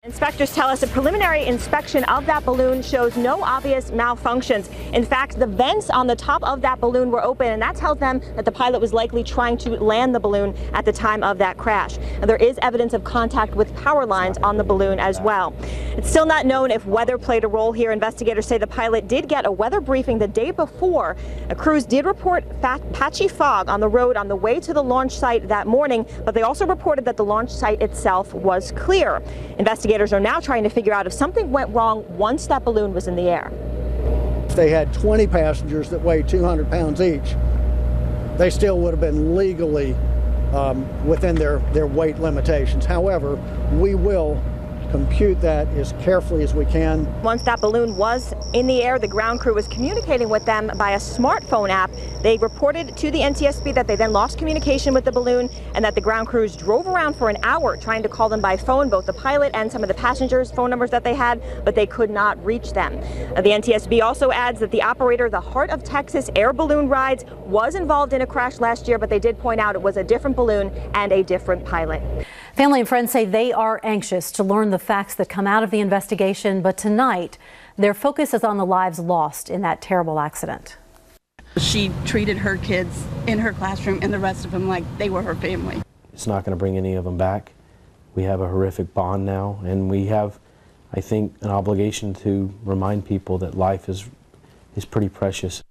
Inspectors tell us a preliminary inspection of that balloon shows no obvious malfunctions. In fact, the vents on the top of that balloon were open, and that tells them that the pilot was likely trying to land the balloon at the time of that crash. And there is evidence of contact with power lines on the balloon as well. It's still not known if weather played a role here. Investigators say the pilot did get a weather briefing the day before. Crews did report patchy fog on the road on the way to the launch site that morning, but they also reported that the launch site itself was clear. Investigators are now trying to figure out if something went wrong once that balloon was in the air. If they had 20 passengers that weighed 200 pounds each, they still would have been legally within their weight limitations. However, we will compute that as carefully as we can. Once that balloon was in the air, the ground crew was communicating with them by a smartphone app. They reported to the NTSB that they then lost communication with the balloon and that the ground crews drove around for an hour trying to call them by phone, both the pilot and some of the passengers' phone numbers that they had, but they could not reach them. The NTSB also adds that the operator, the Heart of Texas Air Balloon Rides, was involved in a crash last year, but they did point out it was a different balloon and a different pilot. Family and friends say they are anxious to learn the facts that come out of the investigation, but tonight their focus is on the lives lost in that terrible accident. She treated her kids in her classroom and the rest of them like they were her family. It's not going to bring any of them back. We have a horrific bond now, and we have, I think, an obligation to remind people that life is pretty precious.